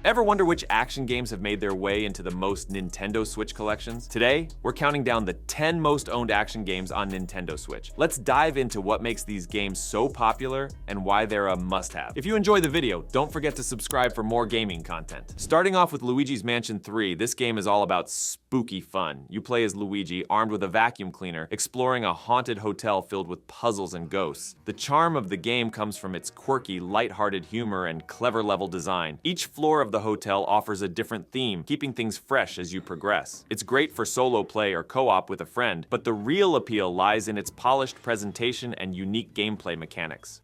Ever wonder which action games have made their way into the most Nintendo Switch collections? Today, we're counting down the 10 most owned action games on Nintendo Switch. Let's dive into what makes these games so popular and why they're a must-have. If you enjoy the video, don't forget to subscribe for more gaming content. Starting off with Luigi's Mansion 3, this game is all about spooky fun. You play as Luigi, armed with a vacuum cleaner, exploring a haunted hotel filled with puzzles and ghosts. The charm of the game comes from its quirky, lighthearted humor and clever level design. Each floor of the hotel offers a different theme, keeping things fresh as you progress. It's great for solo play or co-op with a friend, but the real appeal lies in its polished presentation and unique gameplay mechanics.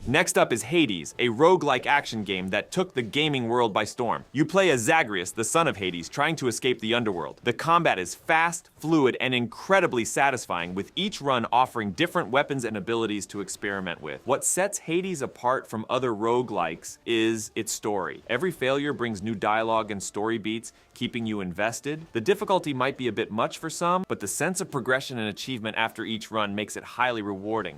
Next up is Hades, a roguelike action game that took the gaming world by storm. You play as Zagreus, the son of Hades, trying to escape the underworld. The combat is fast, fluid, and incredibly satisfying, with each run offering different weapons and abilities to experiment with. What sets Hades apart from other roguelikes is its story. Every failure brings new dialogue and story beats, keeping you invested. The difficulty might be a bit much for some, but the sense of progression and achievement after each run makes it highly rewarding.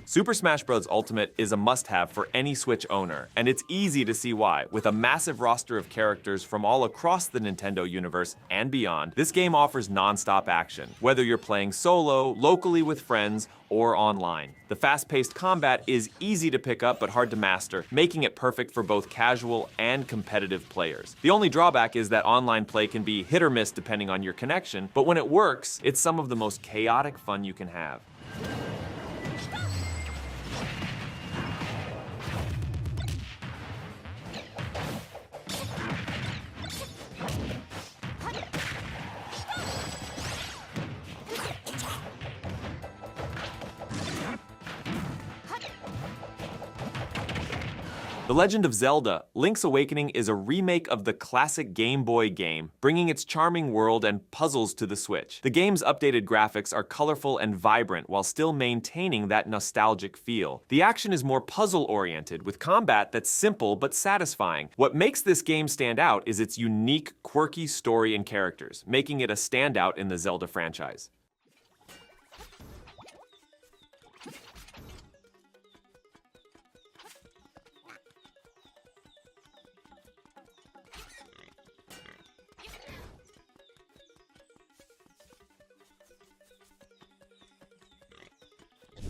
Super Smash Bros. Ultimate is a must-have for any Switch owner, and it's easy to see why. With a massive roster of characters from all across the Nintendo universe and beyond, this game offers non-stop action, whether you're playing solo, locally with friends, or online. The fast-paced combat is easy to pick up but hard to master, making it perfect for both casual and competitive players. The only drawback is that online play can be hit or miss depending on your connection, but when it works, it's some of the most chaotic fun you can have. The Legend of Zelda: Link's Awakening is a remake of the classic Game Boy game, bringing its charming world and puzzles to the Switch. The game's updated graphics are colorful and vibrant while still maintaining that nostalgic feel. The action is more puzzle-oriented, with combat that's simple but satisfying. What makes this game stand out is its unique, quirky story and characters, making it a standout in the Zelda franchise.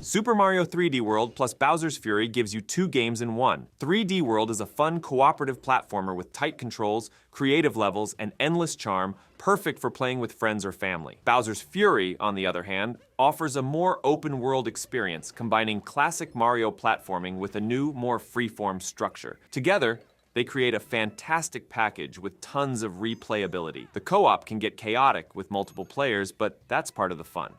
Super Mario 3D World plus Bowser's Fury gives you two games in one. 3D World is a fun, cooperative platformer with tight controls, creative levels, and endless charm, perfect for playing with friends or family. Bowser's Fury, on the other hand, offers a more open-world experience, combining classic Mario platforming with a new, more free-form structure. Together, they create a fantastic package with tons of replayability. The co-op can get chaotic with multiple players, but that's part of the fun.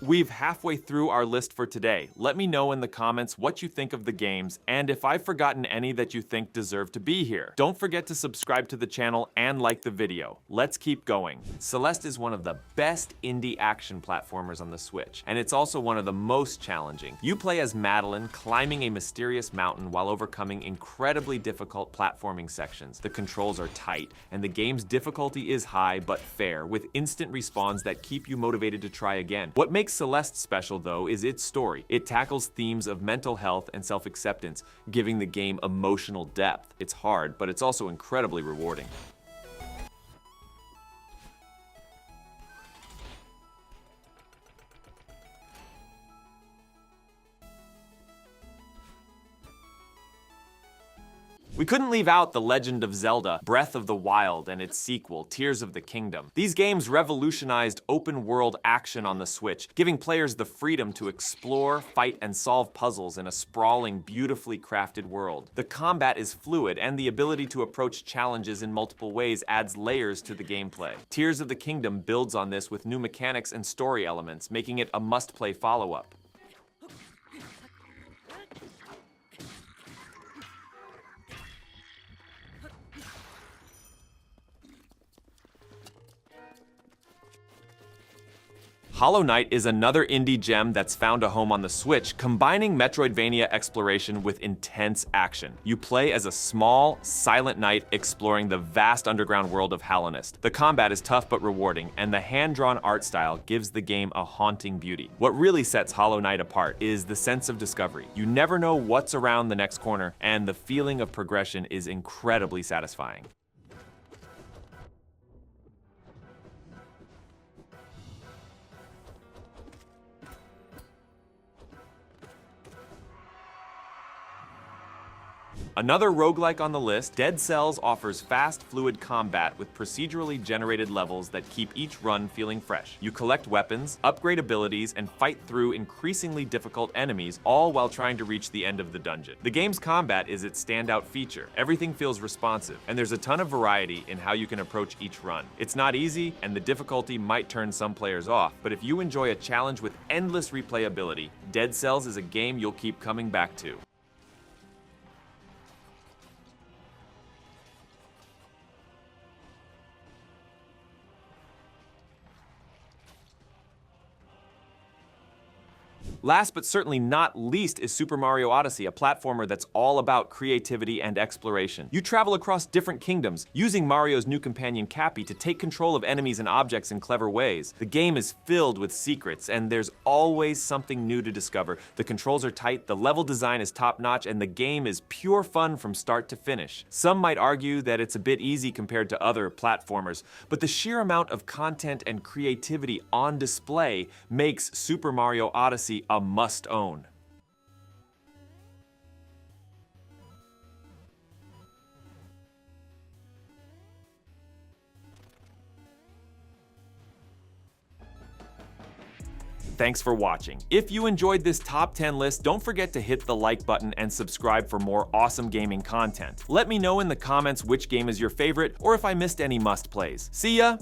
We've halfway through our list for today. Let me know in the comments what you think of the games and if I've forgotten any that you think deserve to be here. Don't forget to subscribe to the channel and like the video. Let's keep going. Celeste is one of the best indie action platformers on the Switch, and it's also one of the most challenging. You play as Madeline, climbing a mysterious mountain while overcoming incredibly difficult platforming sections. The controls are tight, and the game's difficulty is high but fair, with instant respawns that keep you motivated to try again. What makes Celeste special, though, is its story. It tackles themes of mental health and self-acceptance, giving the game emotional depth. It's hard, but it's also incredibly rewarding. We couldn't leave out The Legend of Zelda, Breath of the Wild, and its sequel, Tears of the Kingdom. These games revolutionized open-world action on the Switch, giving players the freedom to explore, fight, and solve puzzles in a sprawling, beautifully crafted world. The combat is fluid, and the ability to approach challenges in multiple ways adds layers to the gameplay. Tears of the Kingdom builds on this with new mechanics and story elements, making it a must-play follow-up. Hollow Knight is another indie gem that's found a home on the Switch, combining Metroidvania exploration with intense action. You play as a small, silent knight exploring the vast underground world of Hallownest. The combat is tough but rewarding, and the hand-drawn art style gives the game a haunting beauty. What really sets Hollow Knight apart is the sense of discovery. You never know what's around the next corner, and the feeling of progression is incredibly satisfying. Another roguelike on the list, Dead Cells offers fast, fluid combat with procedurally generated levels that keep each run feeling fresh. You collect weapons, upgrade abilities, and fight through increasingly difficult enemies, all while trying to reach the end of the dungeon. The game's combat is its standout feature. Everything feels responsive, and there's a ton of variety in how you can approach each run. It's not easy, and the difficulty might turn some players off, but if you enjoy a challenge with endless replayability, Dead Cells is a game you'll keep coming back to. Last but certainly not least is Super Mario Odyssey, a platformer that's all about creativity and exploration. You travel across different kingdoms, using Mario's new companion Cappy to take control of enemies and objects in clever ways. The game is filled with secrets, and there's always something new to discover. The controls are tight, the level design is top-notch, and the game is pure fun from start to finish. Some might argue that it's a bit easy compared to other platformers, but the sheer amount of content and creativity on display makes Super Mario Odyssey a must-own. Thanks for watching. If you enjoyed this top 10 list, don't forget to hit the like button and subscribe for more awesome gaming content. Let me know in the comments which game is your favorite or if I missed any must-plays. See ya!